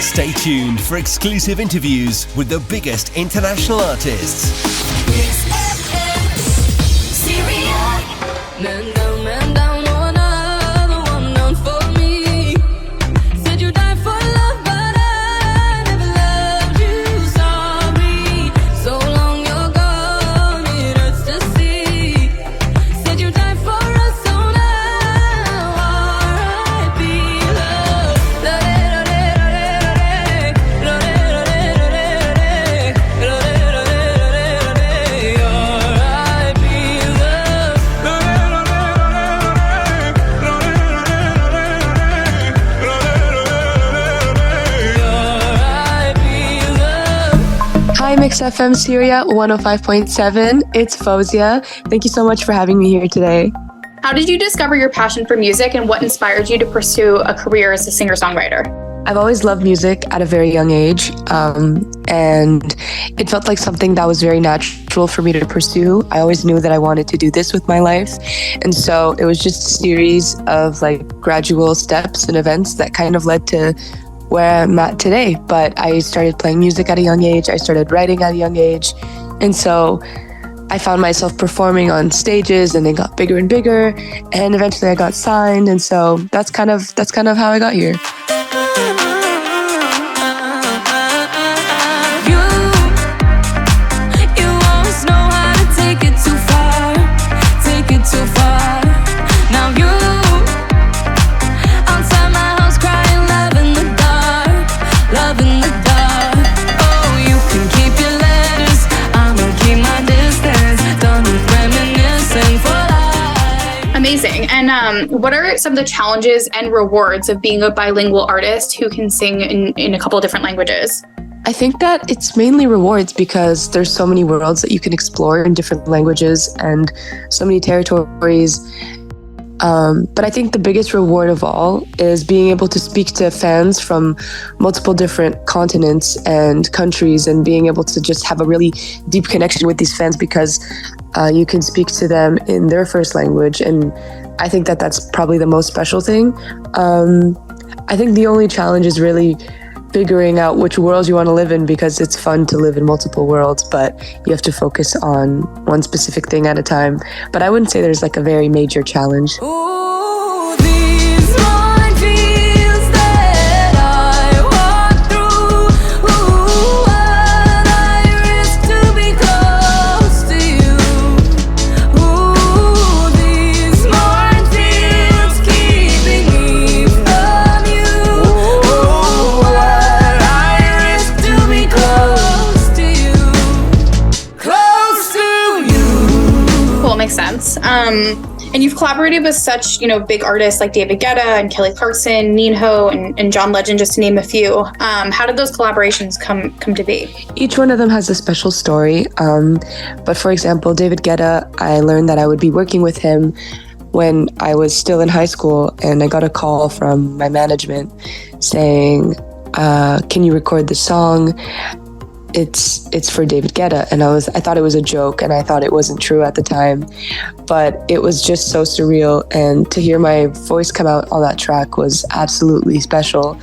Stay tuned for exclusive interviews with the biggest international artists. Man down, another one down for me. Said you died for love, but I never loved you. Sorry, so long you're gone, it hurts to see. Said you died for us, so now R.I.P. love. Hi, Mix FM Syria 105.7. It's Faouzia. Thank you so much for having me here today. How did you discover your passion for music and what inspired you to pursue a career as a singer-songwriter? I've always loved music at a very young age, and it felt like something that was very natural for me to pursue. I always knew that I wanted to do this with my life, and so it was just a series of like gradual steps and events that kind of led to where I'm at today. But I started playing music at a young age, I started writing at a young age, and so I found myself performing on stages, and it got bigger and bigger, and eventually I got signed, and so that's kind of how I got here. Amazing. And what are some of the challenges and rewards of being a bilingual artist who can sing in a couple of different languages? I think that it's mainly rewards because there's so many worlds that you can explore in different languages and so many territories. But I think the biggest reward of all is being able to speak to fans from multiple different continents and countries, and being able to just have a really deep connection with these fans because you can speak to them in their first language. And I think that that's probably the most special thing. I think the only challenge is really figuring out which worlds you want to live in, because it's fun to live in multiple worlds, but you have to focus on one specific thing at a time. But I wouldn't say there's like a very major challenge. Ooh, these minefields that I walk through. Ooh, what I risk to be close to you. Ooh, these minefields keeping me from you. Ooh, what I risk to be close to you. Close to you. Cool, makes sense. And you've collaborated with such, big artists like David Guetta and Kelly Clarkson, Ninho, and John Legend, just to name a few. How did those collaborations come to be? Each one of them has a special story. But for example, David Guetta, I learned that I would be working with him when I was still in high school, and I got a call from my management saying, can you record the song? It's for David Guetta. And I thought it was a joke, and I thought it wasn't true at the time, but it was just so surreal. And to hear my voice come out on that track was absolutely special.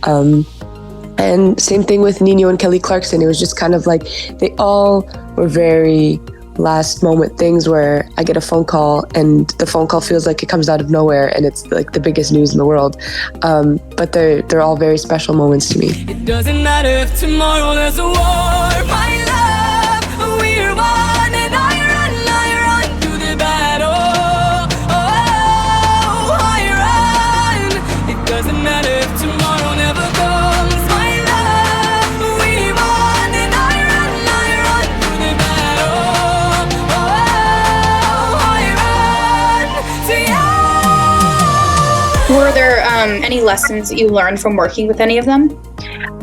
And same thing with Ninho and Kelly Clarkson. It was just kind of like they all were very last moment things where I get a phone call and the phone call feels like it comes out of nowhere and it's like the biggest news in the world. But they're all very special moments to me. It doesn't matter if tomorrow there's a war, my love, we're one, and I run through the battle. Oh, I run. It doesn't matter if tomorrow never comes, my love, we won, and I run through the battle. Oh, I run to you. Were there any lessons that you learned from working with any of them?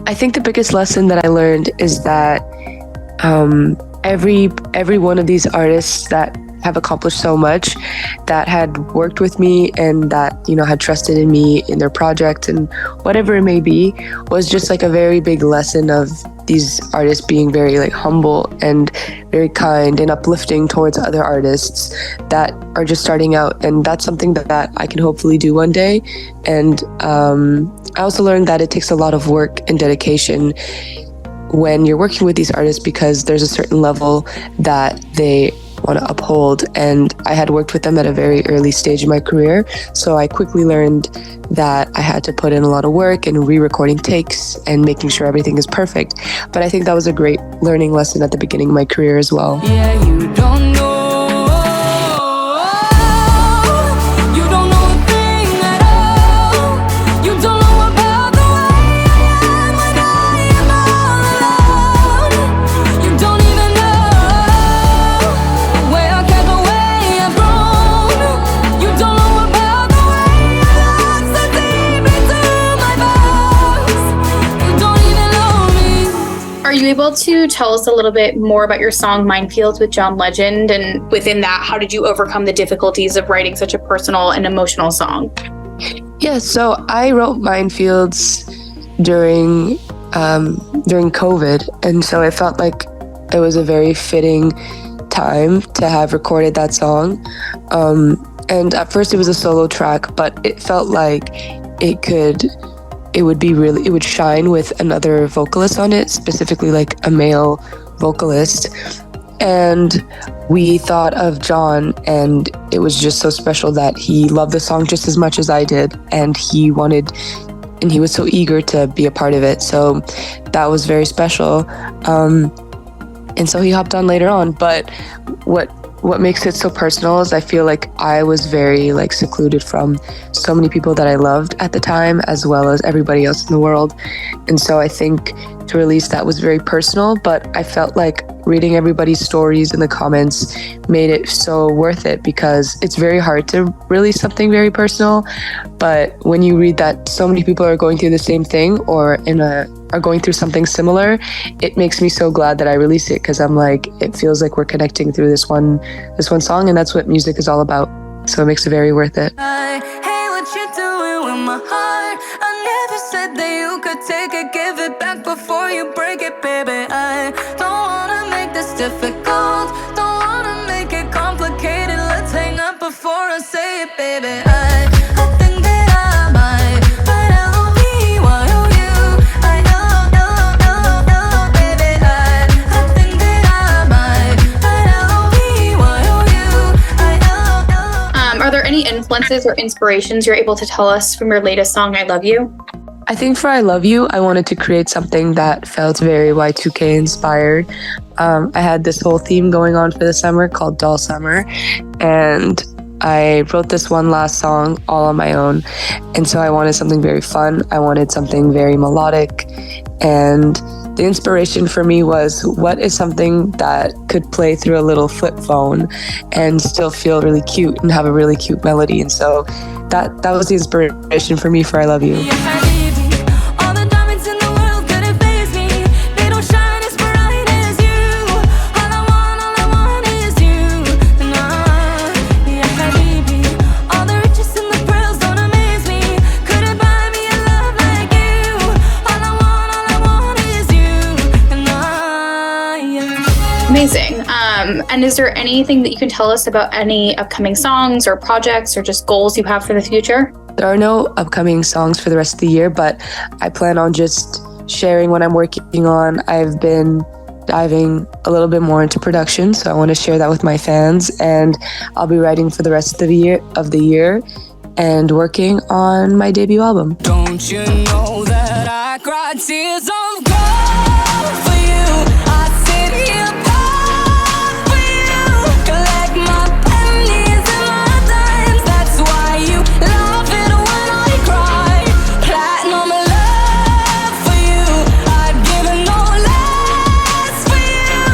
I think the biggest lesson that I learned is that every one of these artists that have accomplished so much, that had worked with me and that, had trusted in me in their project and whatever it may be, was just like a very big lesson of these artists being very like humble and very kind and uplifting towards other artists that are just starting out. And that's something that I can hopefully do one day. And I also learned that it takes a lot of work and dedication when you're working with these artists, because there's a certain level that they want to uphold. And I had worked with them at a very early stage in my career, so I quickly learned that I had to put in a lot of work and re-recording takes and making sure everything is perfect. But I think that was a great learning lesson at the beginning of my career as well. Yeah, you don't know. You don't know a thing at all. You don't know about the way I am when I am all alone. You don't even know where I came, the way I've grown. You don't know about the way I love so deep into my bones. You don't even know me. Are you able to tell us a little bit more about your song Minefields with John Legend? And within that, how did you overcome the difficulties of writing such a personal and emotional song? Yeah, so I wrote Minefields during COVID, and so it felt like it was a very fitting time to have recorded that song. And at first it was a solo track, but it felt like it would shine with another vocalist on it, specifically like a male vocalist. And we thought of John, and it was just so special that he loved the song just as much as I did, and he was so eager to be a part of it. So that was very special. And so he hopped on later on. But what makes it so personal is I feel like I was very secluded from so many people that I loved at the time, as well as everybody else in the world. And so I think to release that was very personal, but I felt like reading everybody's stories in the comments made it so worth it, because it's very hard to release something very personal. But when you read that so many people are going through the same thing or are going through something similar, it makes me so glad that I released it, because I'm like, it feels like we're connecting through this one song, and that's what music is all about. So it makes it very worth it. I hate what you're doing with my heart. I never said that you could take it, give it back before you break it, baby. I don't wanna make this difficult, don't wanna make it complicated. Let's hang up before I say it, baby. I think that I might, but L-O-V-Y-O-U. I L-O-V-Y-O-U, baby. I think that I might, but L-O-V-Y-O-U. I L-O-V-Y-O-U. Are there any influences or inspirations you're able to tell us from your latest song, I Love You? I think for I Love You, I wanted to create something that felt very Y2K inspired. I had this whole theme going on for the summer called Doll Summer, and I wrote this one last song all on my own. And so I wanted something very fun. I wanted something very melodic. And the inspiration for me was, what is something that could play through a little flip phone and still feel really cute and have a really cute melody? And so that was the inspiration for me for I Love You. All the diamonds in the world couldn't faze me. They don't shine as bright as you. All I want is you. Yeah, baby. All the riches and the pearls don't amaze me. Couldn't buy me a love like you. All I want is you. Yeah. Amazing. And is there anything that you can tell us about any upcoming songs or projects or just goals you have for the future? There are no upcoming songs for the rest of the year, but I plan on just sharing what I'm working on. I've been diving a little bit more into production, so I want to share that with my fans, and I'll be writing for the rest of the year and working on my debut album. Don't you know that I cried tears of gold for you? I sit here proud for you. Collect my pennies and my dimes. That's why you love it when I cry. Platinum love for you. I'd give it no less for you.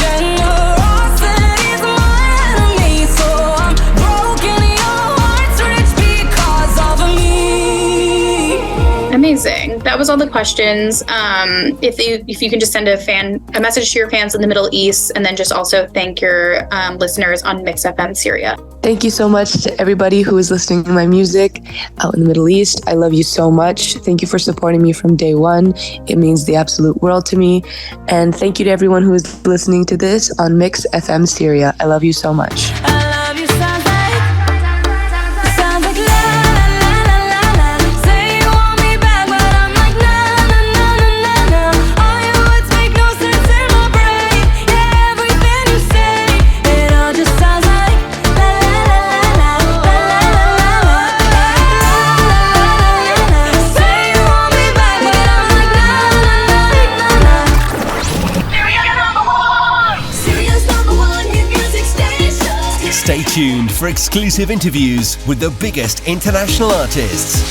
Generosity's my enemy, so I'm broken. Your heart's rich because of me. Amazing. that was all the questions. If you can just send a message to your fans in the Middle East, and then just also thank your listeners on Mix FM Syria. Thank you so much to everybody who is listening to my music out in the Middle East. I love you so much. Thank you for supporting me from day one. It means the absolute world to me. And thank you to everyone who is listening to this on Mix FM Syria. I love you so much. Stay tuned for exclusive interviews with the biggest international artists.